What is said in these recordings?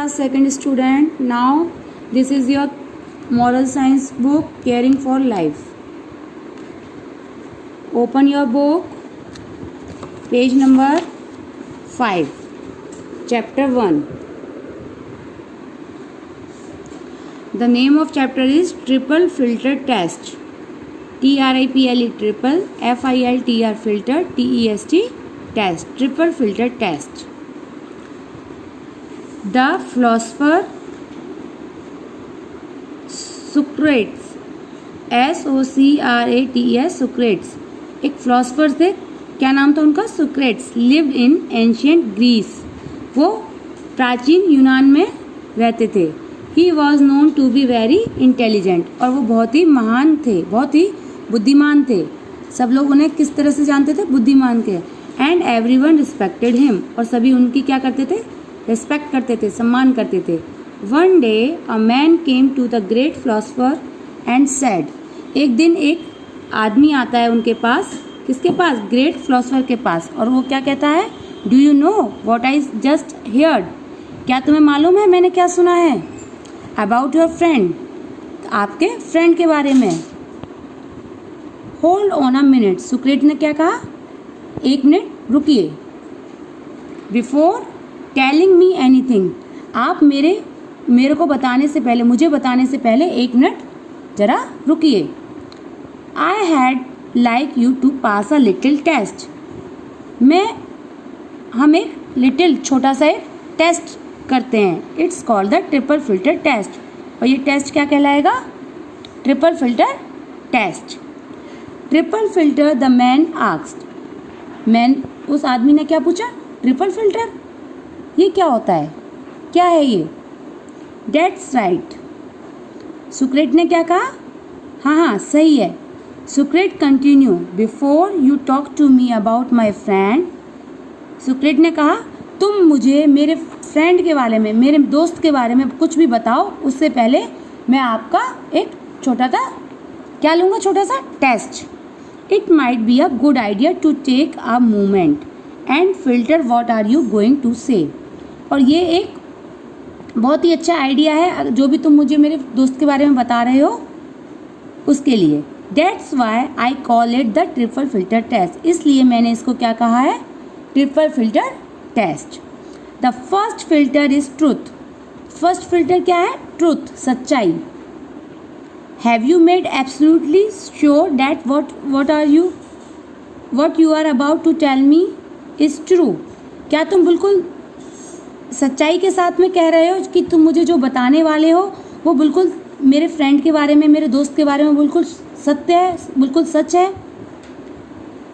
class 2nd student. Now this is your moral science book, Caring for Life. Open your book, page number 5, chapter 1. The name of chapter is Triple Filter Test. TRIPLE triple, FILTR filter, TEST test, triple filter test. The philosopher Socrates, SOCRATES, Socrates एक philosopher थे. क्या नाम था उनका? Socrates. Lived in ancient Greece. वो प्राचीन यूनान में रहते थे. He was known to be very intelligent. और वो बहुत ही महान थे, बहुत ही बुद्धिमान थे. सब लोग उन्हें किस तरह से जानते थे? बुद्धिमान के. And everyone respected him. और सभी उनकी क्या करते थे? रिस्पेक्ट करते थे, सम्मान करते थे. One day a man came to the great philosopher and said. एक दिन एक आदमी आता है उनके पास. किसके पास? ग्रेट फिलोसफर के पास. और वो क्या कहता है? Do you know what I just heard. क्या तुम्हें मालूम है मैंने क्या सुना है? About your friend. आपके फ्रेंड के बारे में. Hold on a minute. Socrates ने क्या कहा? एक मिनट रुकिए. Before telling me anything. आप मेरे को बताने से पहले, मुझे बताने से पहले एक मिनट जरा रुकिए. I had like you to pass a little test. हम एक लिटिल छोटा सा एक टेस्ट करते हैं. It's called the triple filter test. और ये टेस्ट क्या कहलाएगा? Triple filter test. Triple filter the man asked. उस आदमी ने क्या पूछा? ट्रिपल फिल्टर, ये क्या होता है? क्या है ये? Dates right. सुक्रेट ने क्या कहा? हाँ सही है. Socrates continue. Before you talk to me about my friend. Socrates ने कहा तुम मुझे मेरे फ्रेंड के बारे में, मेरे दोस्त के बारे में कुछ भी बताओ, उससे पहले मैं आपका एक छोटा सा क्या लूँगा? छोटा सा test. It might be a good idea to take a moment and filter what are you going to say. और ये एक बहुत ही अच्छा आइडिया है जो भी तुम मुझे मेरे दोस्त के बारे में बता रहे हो उसके लिए. That's why I call it the triple filter test. इसलिए मैंने इसको क्या कहा है? Triple filter test. The first filter is truth. First filter क्या है? ट्रूथ, सच्चाई. Have you made absolutely sure that what you are about to tell me is true? क्या तुम बिल्कुल सच्चाई के साथ में कह रहे हो कि तुम मुझे जो बताने वाले हो वो बिल्कुल मेरे फ्रेंड के बारे में, मेरे दोस्त के बारे में बिल्कुल सत्य है, बिल्कुल सच है?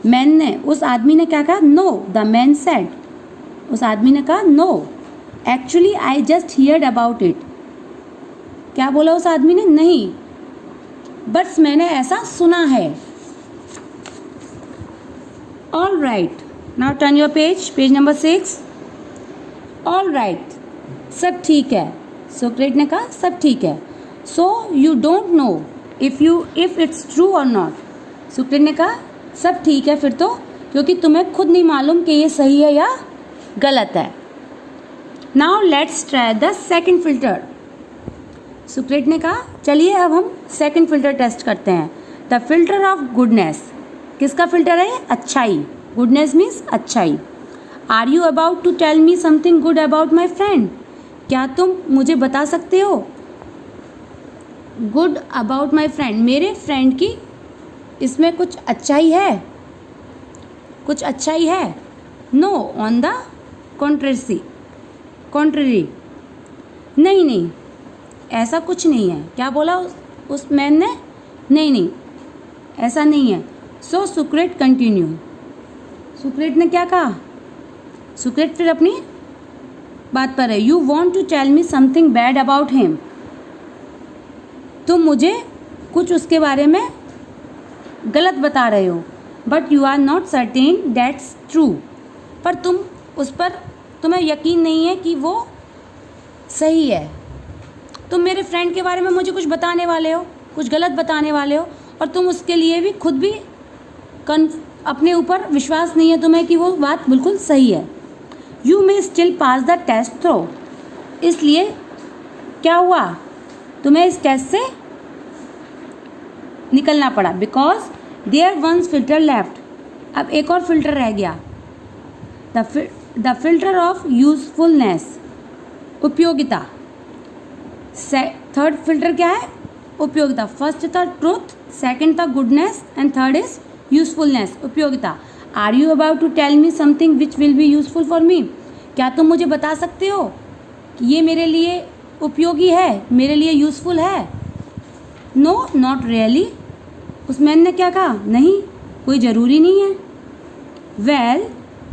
मैन ने, उस आदमी ने क्या कहा? नो. The man said. उस आदमी ने कहा no, actually I just heard about it. क्या बोला उस आदमी ने? नहीं, बस मैंने ऐसा सुना है. All right. Now turn your page number 6. All right, सब ठीक है. सोक्रेट ने कहा सब ठीक है. So you don't know if it's true और नॉट. सुक्रेट ने कहा सब ठीक है फिर तो, क्योंकि तुम्हें खुद नहीं मालूम कि ये सही है या गलत है. Now let's try the second filter. Socrates ने कहा चलिए अब हम सेकंड फिल्टर टेस्ट करते हैं. The filter of goodness. किसका फिल्टर है? अच्छाई. गुडनेस मीन्स अच्छाई. Are you about to tell me something good about my friend. क्या तुम मुझे बता सकते हो गुड अबाउट माई फ्रेंड, मेरे फ्रेंड की इसमें कुछ अच्छाई है? कुछ अच्छाई है? No, on the contrary. नहीं, ऐसा कुछ नहीं है. क्या बोला उस मैन ने? नहीं, ऐसा नहीं है. सो सुक्रेट कंटिन्यू. सुक्रेट ने क्या कहा? सुक्रेट फिर अपनी बात पर है. You want to tell me something bad about him. तुम मुझे कुछ उसके बारे में गलत बता रहे हो. But you are not certain that's true. पर तुम्हें यकीन नहीं है कि वो सही है. तुम मेरे फ्रेंड के बारे में मुझे कुछ बताने वाले हो, कुछ गलत बताने वाले हो, और तुम उसके लिए भी खुद भी अपने ऊपर विश्वास नहीं है तुम्हें कि वो बात बिल्कुल सही है. You may still pass the test through. इसलिए क्या हुआ, तुम्हें इस टेस्ट से निकलना पड़ा। Because there once filter left, अब एक और फिल्टर रह गया, द फिल्टर ऑफ यूजफुलनेस, उपयोगिता। थर्ड फिल्टर क्या है, उपयोगिता। फर्स्ट था ट्रूथ, सेकंड था goodness and third is usefulness, उपयोगिता। Are you about to tell me something which will be useful for me, क्या तुम मुझे बता सकते हो कि ये मेरे लिए उपयोगी है, मेरे लिए यूजफुल है। नो नॉट रियली, उस मैन ने क्या कहा, नहीं कोई ज़रूरी नहीं है। वेल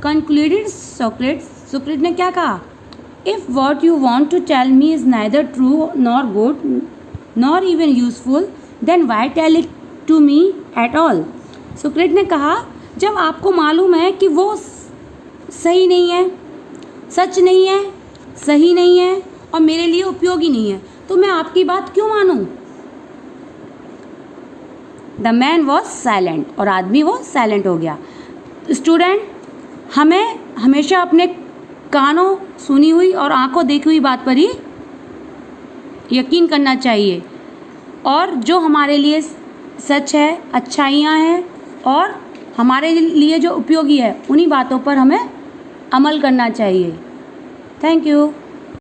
कंक्लूडेड सोक्रेट, सोक्रेट ने क्या कहा, if what you want to tell me is neither true nor good nor even useful then why tell it to me at all. Socrates ने कहा, जब आपको मालूम है कि वो सही नहीं है, सच नहीं है, सही नहीं है और मेरे लिए उपयोगी नहीं है, तो मैं आपकी बात क्यों मानूं। द मैन वॉज साइलेंट, और आदमी वो साइलेंट हो गया। स्टूडेंट, हमें हमेशा अपने कानों सुनी हुई और आंखों देखी हुई बात पर ही यकीन करना चाहिए, और जो हमारे लिए सच है, अच्छाइयाँ हैं और हमारे लिए जो उपयोगी है, उन्हीं बातों पर हमें अमल करना चाहिए। Thank you.